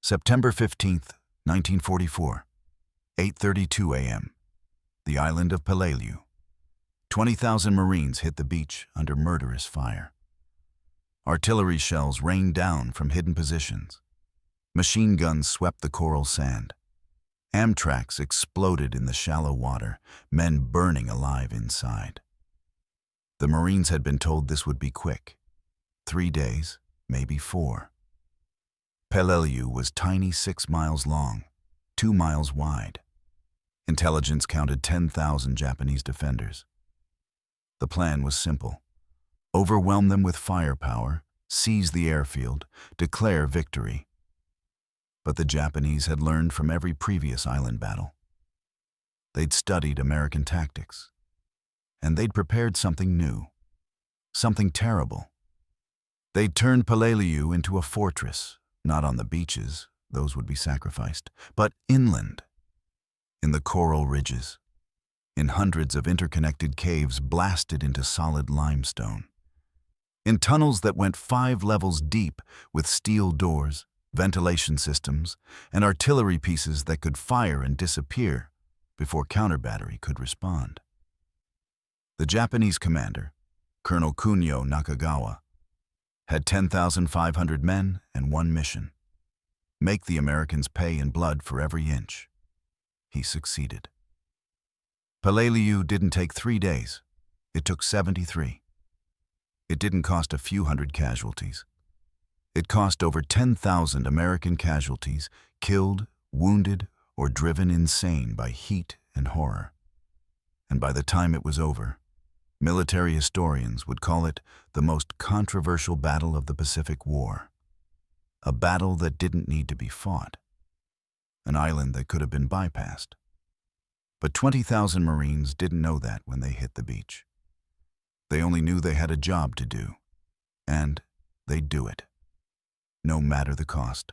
September 15th, 1944, 8:32 a.m. The island of Peleliu. 20,000 Marines hit the beach under murderous fire. Artillery shells rained down from hidden positions. Machine guns swept the coral sand. Amtraks exploded in the shallow water, men burning alive inside. The Marines had been told this would be quick. 3 days, maybe 4. Peleliu was tiny 6 miles long, 2 miles wide. Intelligence counted 10,000 Japanese defenders. The plan was simple. Overwhelm them with firepower, seize the airfield, declare victory. But the Japanese had learned from every previous island battle. They'd studied American tactics. And they'd prepared something new, something terrible. They'd turned Peleliu into a fortress, not on the beaches, those would be sacrificed, but inland, in the coral ridges, in hundreds of interconnected caves blasted into solid limestone, in tunnels that went 5 levels deep with steel doors, ventilation systems, and artillery pieces that could fire and disappear before counter-battery could respond. The Japanese commander, Colonel Kunio Nakagawa, had 10,500 men and one mission: make the Americans pay in blood for every inch. He succeeded. Peleliu didn't take 3 days. It took 73. It didn't cost a few hundred casualties. It cost over 10,000 American casualties, killed, wounded, or driven insane by heat and horror. And by the time it was over, military historians would call it the most controversial battle of the Pacific War. A battle that didn't need to be fought. An island that could have been bypassed. But 20,000 Marines didn't know that when they hit the beach. They only knew they had a job to do, and they'd do it, no matter the cost.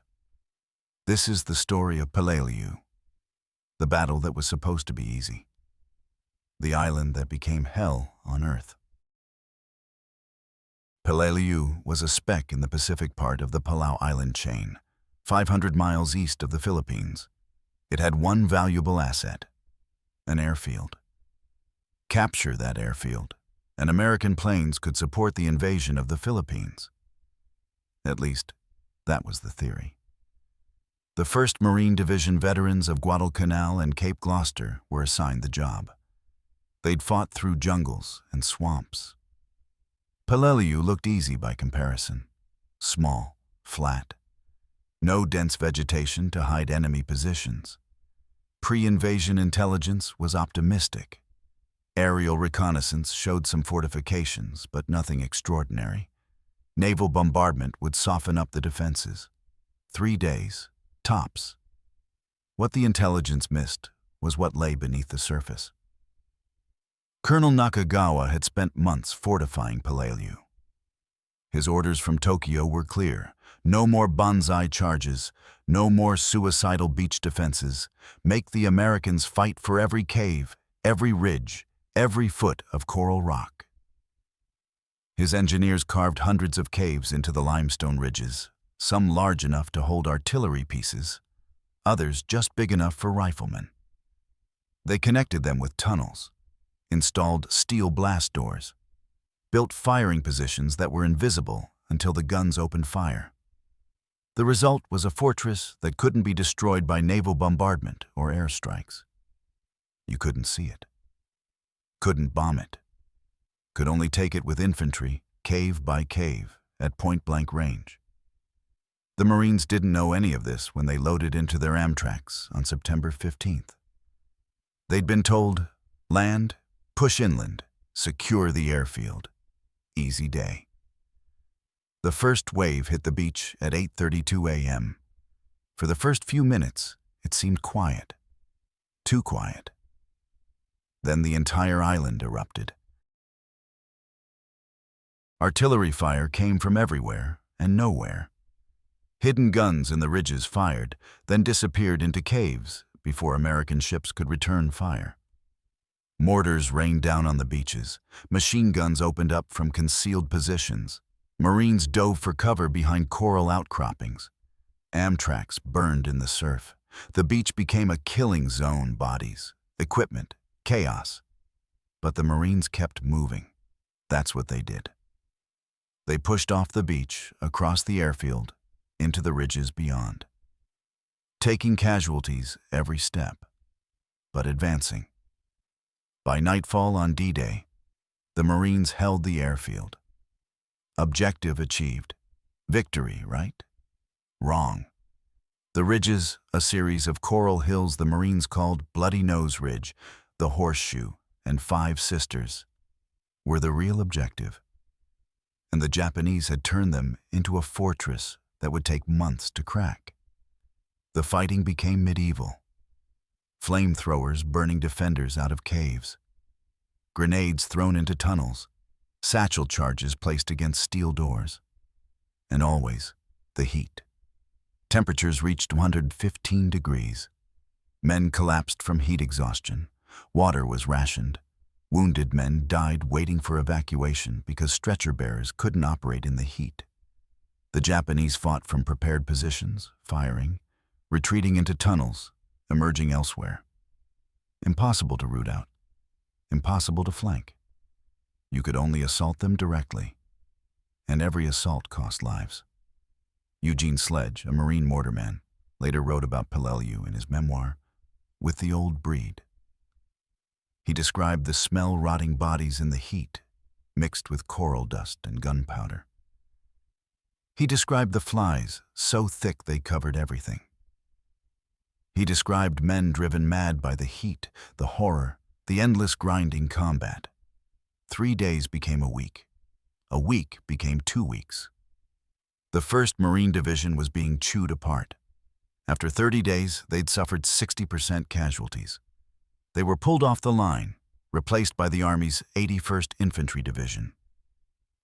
This is the story of Peleliu, the battle that was supposed to be easy. The island that became hell on Earth. Peleliu was a speck in the Pacific part of the Palau Island chain, 500 miles east of the Philippines. It had one valuable asset: an airfield. Capture that airfield, and American planes could support the invasion of the Philippines. At least, that was the theory. The 1st Marine Division veterans of Guadalcanal and Cape Gloucester were assigned the job. They'd fought through jungles and swamps. Peleliu looked easy by comparison. Small, flat. No dense vegetation to hide enemy positions. Pre-invasion intelligence was optimistic. Aerial reconnaissance showed some fortifications, but nothing extraordinary. Naval bombardment would soften up the defenses. 3 days, tops. What the intelligence missed was what lay beneath the surface. Colonel Nakagawa had spent months fortifying Peleliu. His orders from Tokyo were clear: no more banzai charges, no more suicidal beach defenses. Make the Americans fight for every cave, every ridge, every foot of coral rock. His engineers carved hundreds of caves into the limestone ridges, some large enough to hold artillery pieces, others just big enough for riflemen. They connected them with tunnels, installed steel blast doors, built firing positions that were invisible until the guns opened fire. The result was a fortress that couldn't be destroyed by naval bombardment or airstrikes. You couldn't see it. Couldn't bomb it. Could only take it with infantry, cave by cave, at point-blank range. The Marines didn't know any of this when they loaded into their Amtraks on September 15th. They'd been told, land, push inland, secure the airfield. Easy day. The first wave hit the beach at 8:32 a.m. For the first few minutes, it seemed quiet. Too quiet. Then the entire island erupted. Artillery fire came from everywhere and nowhere. Hidden guns in the ridges fired, then disappeared into caves before American ships could return fire. Mortars rained down on the beaches. Machine guns opened up from concealed positions. Marines dove for cover behind coral outcroppings. Amtraks burned in the surf. The beach became a killing zone. Bodies, equipment, chaos. But the Marines kept moving. That's what they did. They pushed off the beach, across the airfield, into the ridges beyond, taking casualties every step, but advancing. By nightfall on D-Day, the Marines held the airfield. Objective achieved. Victory, right? Wrong. The ridges, a series of coral hills the Marines called Bloody Nose Ridge, the Horseshoe, and Five Sisters, were the real objective. And the Japanese had turned them into a fortress that would take months to crack. The fighting became medieval. Flamethrowers burning defenders out of caves, grenades thrown into tunnels, satchel charges placed against steel doors, and always the heat. Temperatures reached 115 degrees. Men collapsed from heat exhaustion. Water was rationed. Wounded men died waiting for evacuation because stretcher bearers couldn't operate in the heat. The Japanese fought from prepared positions, firing, retreating into tunnels, emerging elsewhere. Impossible to root out. Impossible to flank. You could only assault them directly. And every assault cost lives. Eugene Sledge, a Marine mortarman, later wrote about Peleliu in his memoir, With the Old Breed. He described the smell rotting bodies in the heat, mixed with coral dust and gunpowder. He described the flies, so thick they covered everything. He described men driven mad by the heat, the horror, the endless grinding combat. 3 days became a week. A week became 2 weeks. The 1st Marine Division was being chewed apart. After 30 days, they'd suffered 60% casualties. They were pulled off the line, replaced by the Army's 81st Infantry Division.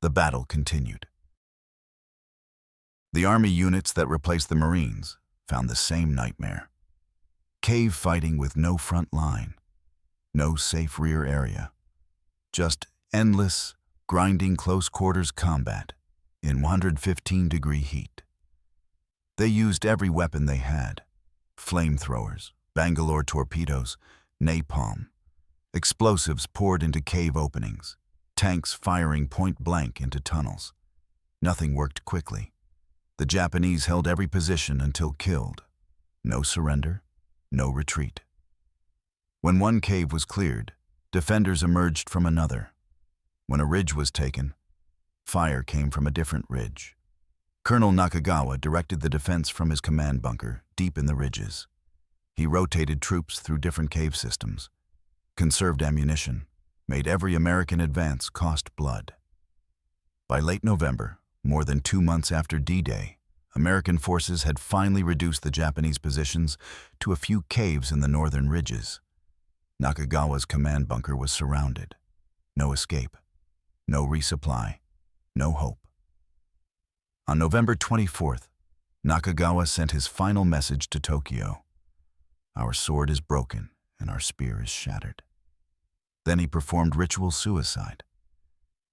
The battle continued. The Army units that replaced the Marines found the same nightmare. Cave fighting with no front line, no safe rear area, just endless, grinding close-quarters combat in 115-degree heat. They used every weapon they had: flamethrowers, Bangalore torpedoes, napalm, explosives poured into cave openings, tanks firing point-blank into tunnels. Nothing worked quickly. The Japanese held every position until killed. No surrender, no retreat. When one cave was cleared, defenders emerged from another. When a ridge was taken, fire came from a different ridge. Colonel Nakagawa directed the defense from his command bunker deep in the ridges. He rotated troops through different cave systems, conserved ammunition, made every American advance cost blood. By late November, more than 2 months after D-Day, American forces had finally reduced the Japanese positions to a few caves in the northern ridges. Nakagawa's command bunker was surrounded. No escape, no resupply, no hope. On November 24th, Nakagawa sent his final message to Tokyo. Our sword is broken and our spear is shattered. Then he performed ritual suicide.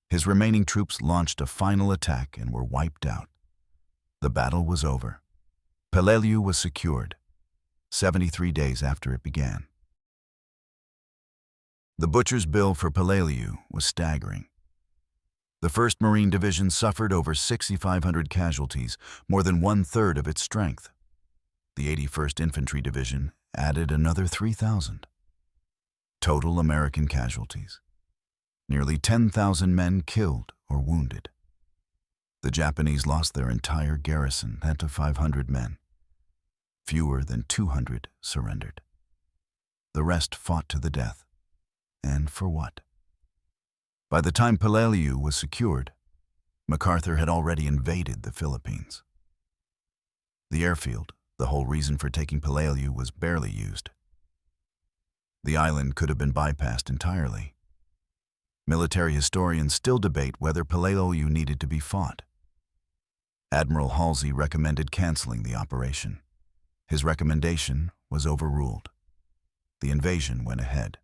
His remaining troops launched a final attack and were wiped out. The battle was over. Peleliu was secured, 73 days after it began. The butcher's bill for Peleliu was staggering. The 1st Marine Division suffered over 6,500 casualties, more than 1/3 of its strength. The 81st Infantry Division added another 3,000. Total American casualties: nearly 10,000 men killed or wounded. The Japanese lost their entire garrison, down to 500 men. Fewer than 200 surrendered. The rest fought to the death. And for what? By the time Peleliu was secured, MacArthur had already invaded the Philippines. The airfield, the whole reason for taking Peleliu, was barely used. The island could have been bypassed entirely. Military historians still debate whether Peleliu needed to be fought. Admiral Halsey recommended canceling the operation. His recommendation was overruled. The invasion went ahead.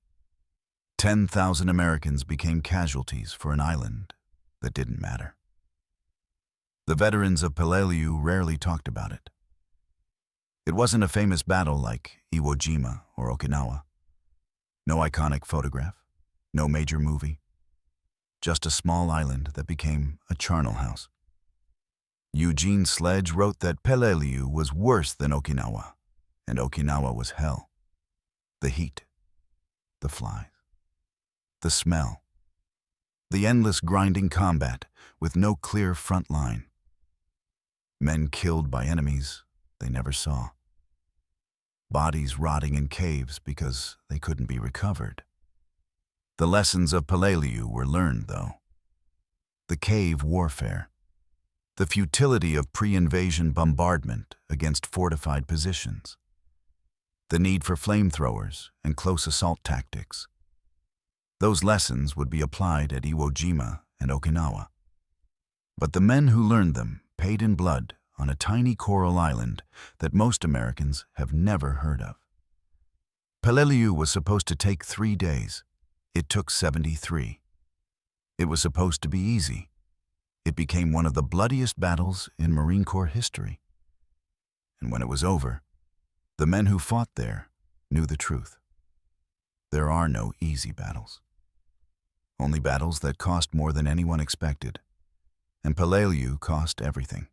10,000 Americans became casualties for an island that didn't matter. The veterans of Peleliu rarely talked about it. It wasn't a famous battle like Iwo Jima or Okinawa. No iconic photograph, no major movie. Just a small island that became a charnel house. Eugene Sledge wrote that Peleliu was worse than Okinawa, and Okinawa was hell. The heat, the flies, the smell, the endless grinding combat with no clear front line. Men killed by enemies they never saw. Bodies rotting in caves because they couldn't be recovered. The lessons of Peleliu were learned, though. The cave warfare, the futility of pre-invasion bombardment against fortified positions, the need for flamethrowers and close assault tactics. Those lessons would be applied at Iwo Jima and Okinawa. But the men who learned them paid in blood on a tiny coral island that most Americans have never heard of. Peleliu was supposed to take 3 days. It took 73. It was supposed to be easy. It became one of the bloodiest battles in Marine Corps history. And when it was over, the men who fought there knew the truth. There are no easy battles. Only battles that cost more than anyone expected. And Peleliu cost everything.